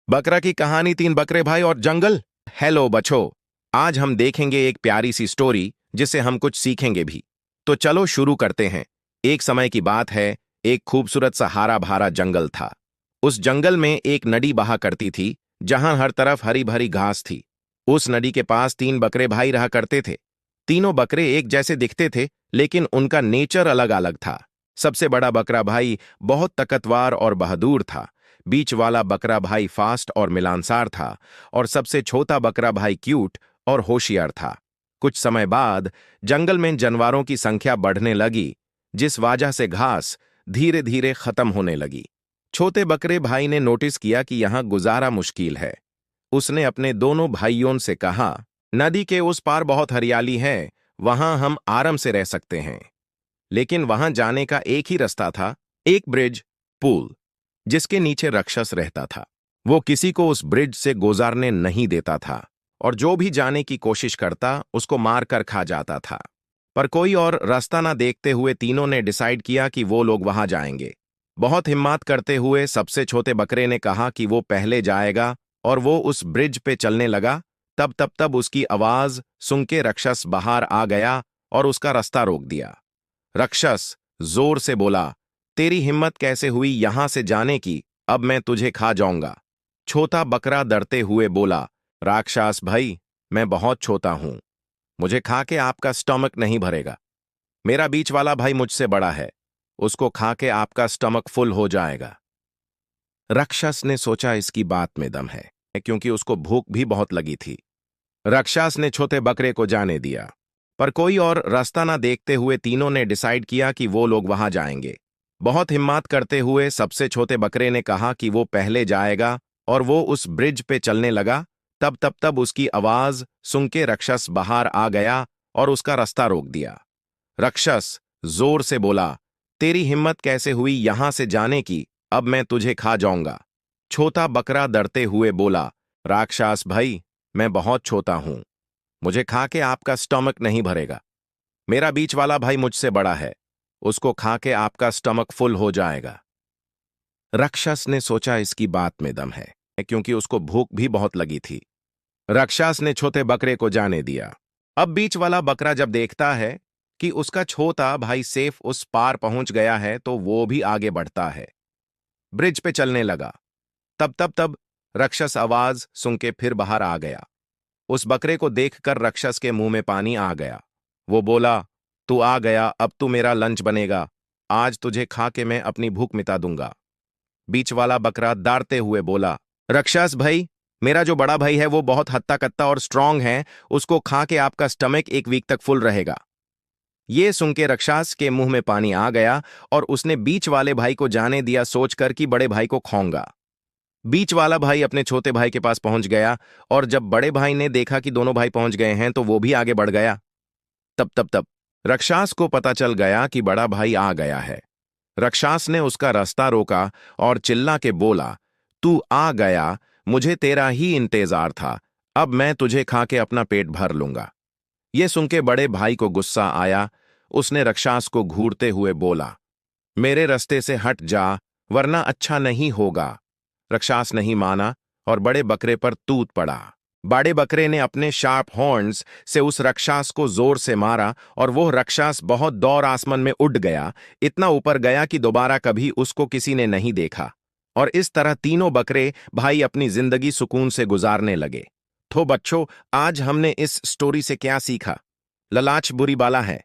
बकरा की कहानी, तीन बकरे भाई और जंगल। हेलो बच्चों, आज हम देखेंगे एक प्यारी सी स्टोरी जिससे हम कुछ सीखेंगे भी। तो चलो शुरू करते हैं। एक समय की बात है, एक खूबसूरत सा हरा भरा जंगल था। उस जंगल में एक नदी बहा करती थी, जहां हर तरफ हरी भरी घास थी। उस नदी के पास तीन बकरे भाई रहा करते थे। तीनों बकरे एक जैसे दिखते थे, लेकिन उनका नेचर अलग अलग था। सबसे बड़ा बकरा भाई बहुत ताकतवर और बहादुर था। बीच वाला बकरा भाई फास्ट और मिलानसार था, और सबसे छोटा बकरा भाई क्यूट और होशियार था। कुछ समय बाद जंगल में जानवरों की संख्या बढ़ने लगी, जिस वजह से घास धीरे धीरे खत्म होने लगी। छोटे बकरे भाई ने नोटिस किया कि यहां गुजारा मुश्किल है। उसने अपने दोनों भाइयों से कहा, नदी के उस पार बहुत हरियाली है, वहां हम आराम से रह सकते हैं। लेकिन वहां जाने का एक ही रास्ता था, एक ब्रिज, पुल, जिसके नीचे राक्षस रहता था। वो किसी को उस ब्रिज से गुजारने नहीं देता था, और जो भी जाने की कोशिश करता उसको मार कर खा जाता था। पर कोई और रास्ता ना देखते हुए तीनों ने डिसाइड किया कि वो लोग वहां जाएंगे। बहुत हिम्मत करते हुए सबसे छोटे बकरे ने कहा कि वो पहले जाएगा, और वो उस ब्रिज पे चलने लगा। तब उसकी आवाज सुन के राक्षस बाहर आ गया और उसका रास्ता रोक दिया। राक्षस जोर से बोला, तेरी हिम्मत कैसे हुई यहां से जाने की? अब मैं तुझे खा जाऊंगा। छोटा बकरा डरते हुए बोला, राक्षस भाई, मैं बहुत छोटा हूं, मुझे खा के आपका स्टमक नहीं भरेगा। मेरा बीच वाला भाई मुझसे बड़ा है, उसको खा के आपका स्टमक फुल हो जाएगा। राक्षस ने सोचा इसकी बात में दम है, क्योंकि उसको भूख भी बहुत लगी थी। राक्षस ने छोटे बकरे को जाने दिया, पर कोई और रास्ता ना देखते हुए तीनों ने डिसाइड किया कि वो लोग वहां जाएंगे। बहुत हिम्मत करते हुए सबसे छोटे बकरे ने कहा कि वो पहले जाएगा, और वो उस ब्रिज पे चलने लगा। तब उसकी आवाज सुन के राक्षस बाहर आ गया और उसका रास्ता रोक दिया। राक्षस जोर से बोला, तेरी हिम्मत कैसे हुई यहां से जाने की? अब मैं तुझे खा जाऊंगा। छोटा बकरा डरते हुए बोला, राक्षस भाई, मैं बहुत छोटा हूं, मुझे खा के आपका स्टमक नहीं भरेगा। मेरा बीच वाला भाई मुझसे बड़ा है, उसको खा के आपका स्टमक फुल हो जाएगा। राक्षस ने सोचा इसकी बात में दम है, क्योंकि उसको भूख भी बहुत लगी थी। राक्षस ने छोटे बकरे को जाने दिया। अब बीच वाला बकरा जब देखता है कि उसका छोटा भाई सेफ उस पार पहुंच गया है, तो वो भी आगे बढ़ता है, ब्रिज पे चलने लगा। तब राक्षस आवाज सुन के फिर बाहर आ गया। उस बकरे को देखकर राक्षस के मुंह में पानी आ गया। वो बोला, तू आ गया, अब तू मेरा लंच बनेगा। आज तुझे खा के मैं अपनी भूख मिटा दूंगा। बीच वाला बकरा दारते हुए बोला, राक्षस भाई, मेरा जो बड़ा भाई है वो बहुत हत्ता कत्ता और स्ट्रांग है, उसको खा के आपका स्टमक एक वीक तक फुल रहेगा। ये सुन के राक्षस के मुंह में पानी आ गया, और उसने बीच वाले भाई को जाने दिया, सोचकर कि बड़े भाई को खाऊंगा। बीच वाला भाई अपने छोटे भाई के पास पहुंच गया, और जब बड़े भाई ने देखा कि दोनों भाई पहुंच गए हैं, तो वो भी आगे बढ़ गया। तब राक्षस को पता चल गया कि बड़ा भाई आ गया है। राक्षस ने उसका रास्ता रोका और चिल्ला के बोला, तू आ गया, मुझे तेरा ही इंतजार था, अब मैं तुझे खा के अपना पेट भर लूंगा। ये सुन के बड़े भाई को गुस्सा आया। उसने राक्षस को घूरते हुए बोला, मेरे रास्ते से हट जा, वरना अच्छा नहीं होगा। राक्षस नहीं माना और बड़े बकरे पर तूत पड़ा। बड़े बकरे ने अपने शार्प हॉर्न्स से उस राक्षस को जोर से मारा, और वो राक्षस बहुत दौड़ आसमान में उड़ गया, इतना ऊपर गया कि दोबारा कभी उसको किसी ने नहीं देखा। और इस तरह तीनों बकरे भाई अपनी जिंदगी सुकून से गुजारने लगे। तो बच्चों, आज हमने इस स्टोरी से क्या सीखा? लालच बुरी बाला है,